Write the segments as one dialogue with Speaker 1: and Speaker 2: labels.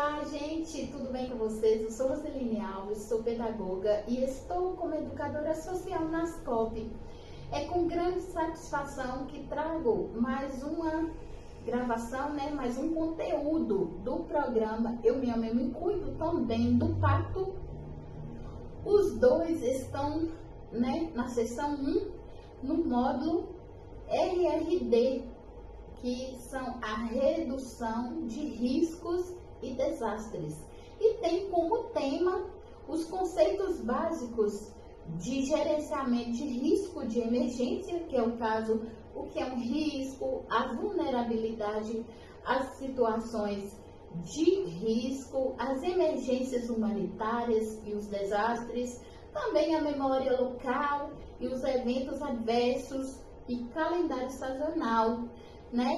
Speaker 1: Olá, gente, tudo bem com vocês? Eu sou Roseline Alves, sou pedagoga e estou como educadora social na Ascop. É com grande satisfação que trago mais uma gravação, mais um conteúdo do programa Eu Me Amo, Eu Me Cuido, também do Pacto. Os dois estão na seção 1, no módulo RRD, que são a redução de riscos e desastres. E tem como tema os conceitos básicos de gerenciamento de risco de emergência, que é o caso, o que é um risco, a vulnerabilidade, as situações de risco, as emergências humanitárias e os desastres, também a memória local e os eventos adversos e calendário sazonal,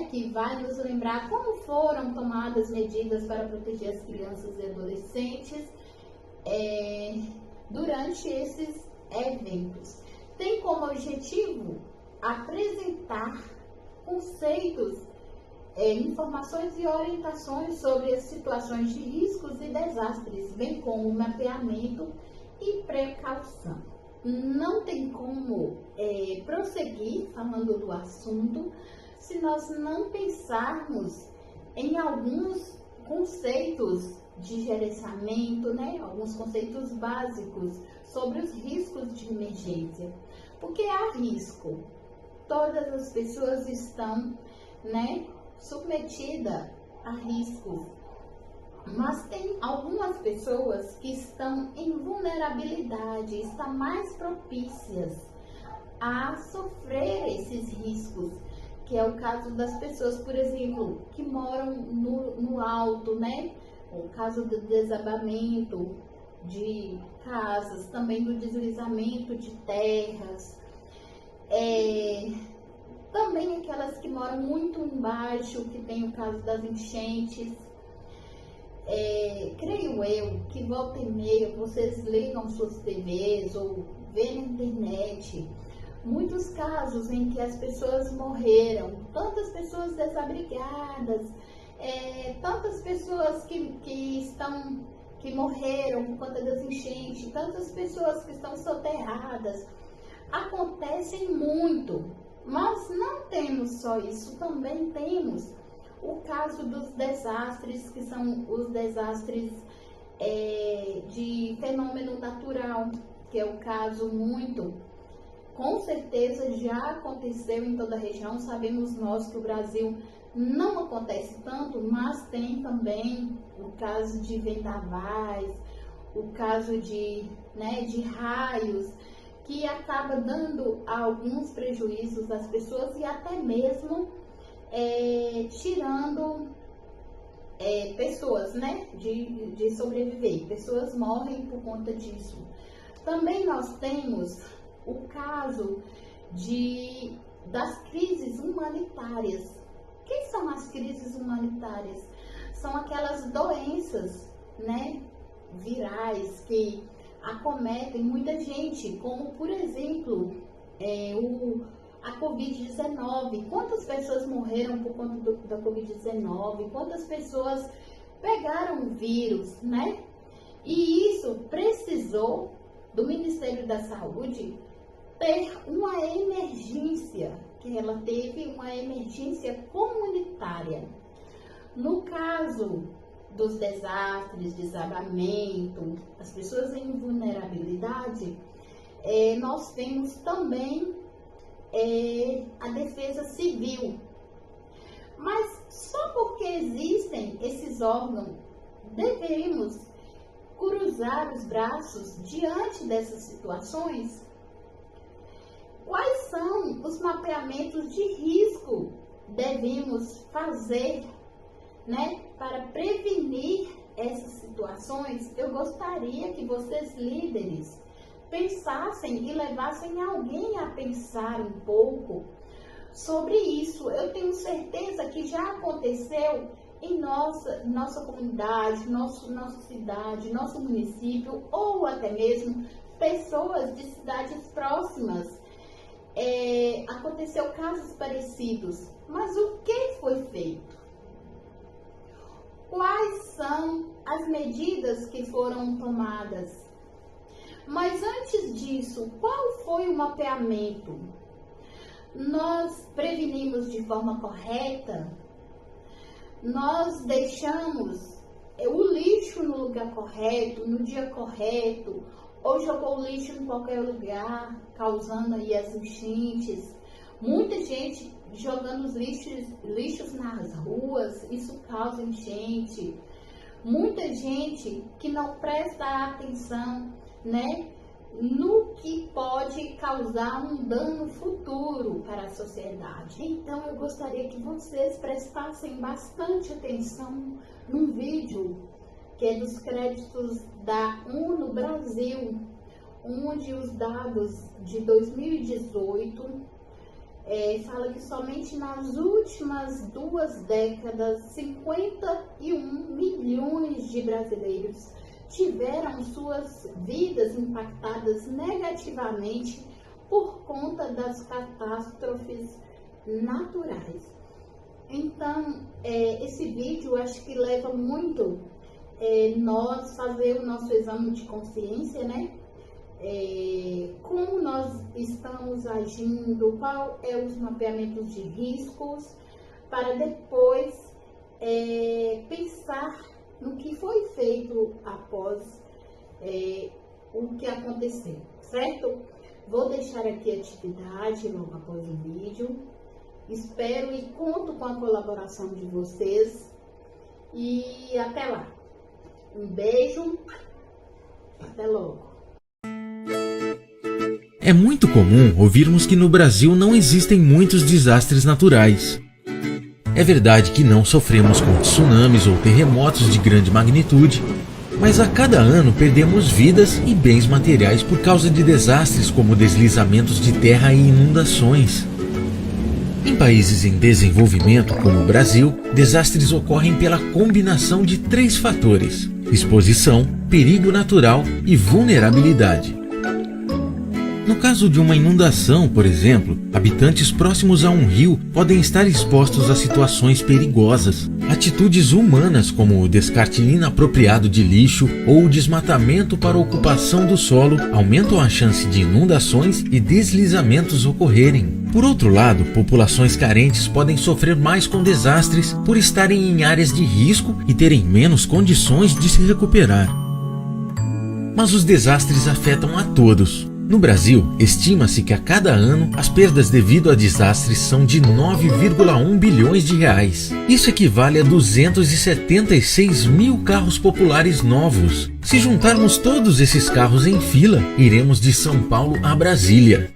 Speaker 1: que vai nos lembrar como foram tomadas medidas para proteger as crianças e adolescentes durante esses eventos. Tem como objetivo apresentar conceitos, informações e orientações sobre as situações de riscos e desastres, bem como mapeamento e precaução. Não tem como prosseguir falando do assunto se nós não pensarmos em alguns conceitos de gerenciamento, alguns conceitos básicos sobre os riscos de emergência. Porque há risco. Todas as pessoas estão, submetidas a riscos. Mas tem algumas pessoas que estão em vulnerabilidade, estão mais propícias a sofrer esses riscos, que é o caso das pessoas, por exemplo, que moram no alto, o caso do desabamento de casas, também do deslizamento de terras, também aquelas que moram muito embaixo, que tem o caso das enchentes. Creio eu que volta e meia vocês ligam suas TVs ou vê na internet muitos casos em que as pessoas morreram, tantas pessoas desabrigadas, tantas pessoas que morreram por conta das enchentes, tantas pessoas que estão soterradas. Acontecem muito, mas não temos só isso, também temos o caso dos desastres, que são os desastres de fenômeno natural, que é o caso com certeza já aconteceu em toda a região. Sabemos nós que o Brasil não acontece tanto, mas tem também o caso de vendavais, o caso de raios, que acaba dando alguns prejuízos às pessoas e até mesmo tirando pessoas de sobreviver. Pessoas morrem por conta disso. Também nós temos o caso das crises humanitárias. O que são as crises humanitárias? São aquelas doenças virais que acometem muita gente, como por exemplo a Covid-19. Quantas pessoas morreram por conta da Covid-19? Quantas pessoas pegaram o vírus, E isso precisou do Ministério da Saúde ter uma emergência, que ela teve uma emergência comunitária. No caso dos desastres, desabamento, as pessoas em vulnerabilidade, nós temos também a defesa civil. Mas só porque existem esses órgãos, devemos cruzar os braços diante dessas situações? Quais são os mapeamentos de risco devemos fazer, para prevenir essas situações? Eu gostaria que vocês, líderes, pensassem e levassem alguém a pensar um pouco sobre isso. Eu tenho certeza que já aconteceu em nossa comunidade, nossa cidade, nosso município, ou até mesmo pessoas de cidades próximas. Aconteceu casos parecidos, mas o que foi feito? quais são as medidas que foram tomadas. Mas antes disso, qual foi o mapeamento? Nós prevenimos de forma correta? Nós deixamos o lixo no lugar correto, no dia correto, ou jogou o lixo em qualquer lugar, causando aí as enchentes? Muita gente jogando os lixos nas ruas, isso causa enchente. Muita gente que não presta atenção, né, no que pode causar um dano futuro para a sociedade. Então eu gostaria que vocês prestassem bastante atenção num vídeo que é dos créditos da ONU Brasil, onde os dados de 2018 fala que somente nas últimas 2 décadas 51 milhões de brasileiros tiveram suas vidas impactadas negativamente por conta das catástrofes naturais. Então, esse vídeo acho que leva muito nós fazer o nosso exame de consciência, né? Como nós estamos agindo, qual é os mapeamentos de riscos, para depois pensar no que foi feito após o que aconteceu, certo? Vou deixar aqui a atividade logo após o vídeo. Espero e conto com a colaboração de vocês. E até lá. Um beijo. Até logo.
Speaker 2: É muito comum ouvirmos que no Brasil não existem muitos desastres naturais. É verdade que não sofremos com tsunamis ou terremotos de grande magnitude, mas a cada ano perdemos vidas e bens materiais por causa de desastres como deslizamentos de terra e inundações. Em países em desenvolvimento, como o Brasil, desastres ocorrem pela combinação de 3 fatores: exposição, perigo natural e vulnerabilidade. No caso de uma inundação, por exemplo, habitantes próximos a um rio podem estar expostos a situações perigosas. Atitudes humanas como o descarte inapropriado de lixo ou o desmatamento para ocupação do solo aumentam a chance de inundações e deslizamentos ocorrerem. Por outro lado, populações carentes podem sofrer mais com desastres por estarem em áreas de risco e terem menos condições de se recuperar. Mas os desastres afetam a todos. No Brasil, estima-se que a cada ano as perdas devido a desastres são de 9,1 bilhões de reais. Isso equivale a 276 mil carros populares novos. Se juntarmos todos esses carros em fila, iremos de São Paulo a Brasília.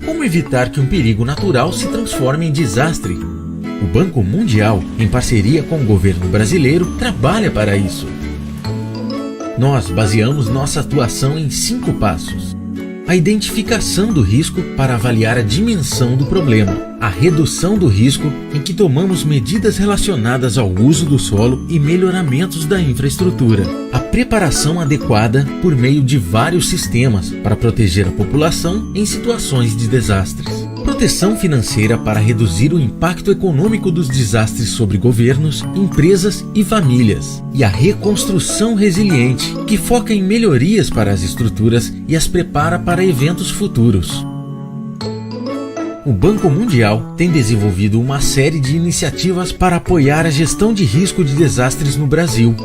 Speaker 2: Como evitar que um perigo natural se transforme em desastre? O Banco Mundial, em parceria com o governo brasileiro, trabalha para isso. Nós baseamos nossa atuação em 5 passos. A identificação do risco para avaliar a dimensão do problema. A redução do risco, em que tomamos medidas relacionadas ao uso do solo e melhoramentos da infraestrutura. A preparação adequada por meio de vários sistemas para proteger a população em situações de desastres. Proteção financeira para reduzir o impacto econômico dos desastres sobre governos, empresas e famílias. E a reconstrução resiliente, que foca em melhorias para as estruturas e as prepara para eventos futuros. O Banco Mundial tem desenvolvido uma série de iniciativas para apoiar a gestão de risco de desastres no Brasil.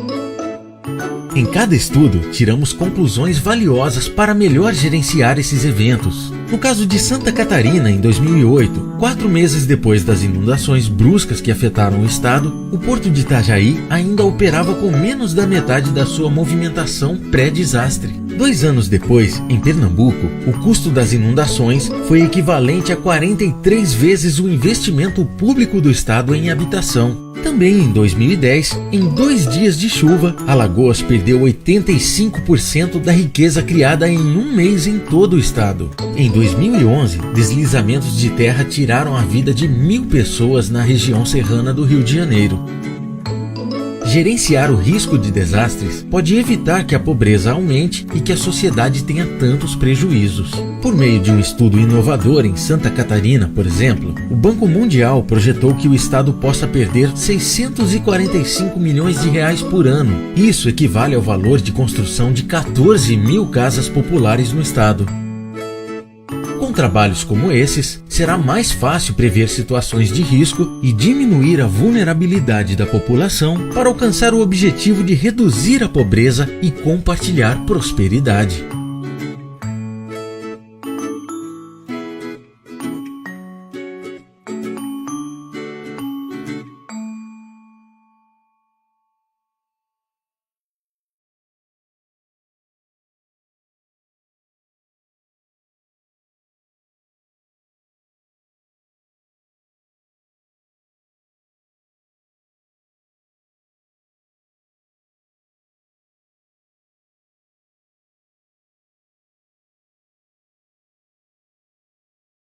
Speaker 2: Em cada estudo, tiramos conclusões valiosas para melhor gerenciar esses eventos. No caso de Santa Catarina, em 2008, 4 meses depois das inundações bruscas que afetaram o estado, o porto de Itajaí ainda operava com menos da metade da sua movimentação pré-desastre. 2 anos depois, em Pernambuco, o custo das inundações foi equivalente a 43 vezes o investimento público do estado em habitação. Também em 2010, em 2 dias de chuva, Alagoas perdeu 85% da riqueza criada em 1 mês em todo o estado. Em 2011, deslizamentos de terra tiraram a vida de 1.000 pessoas na região serrana do Rio de Janeiro. Gerenciar o risco de desastres pode evitar que a pobreza aumente e que a sociedade tenha tantos prejuízos. Por meio de um estudo inovador em Santa Catarina, por exemplo, o Banco Mundial projetou que o Estado possa perder 645 milhões de reais por ano. Isso equivale ao valor de construção de 14 mil casas populares no estado. Com trabalhos como esses, será mais fácil prever situações de risco e diminuir a vulnerabilidade da população para alcançar o objetivo de reduzir a pobreza e compartilhar prosperidade.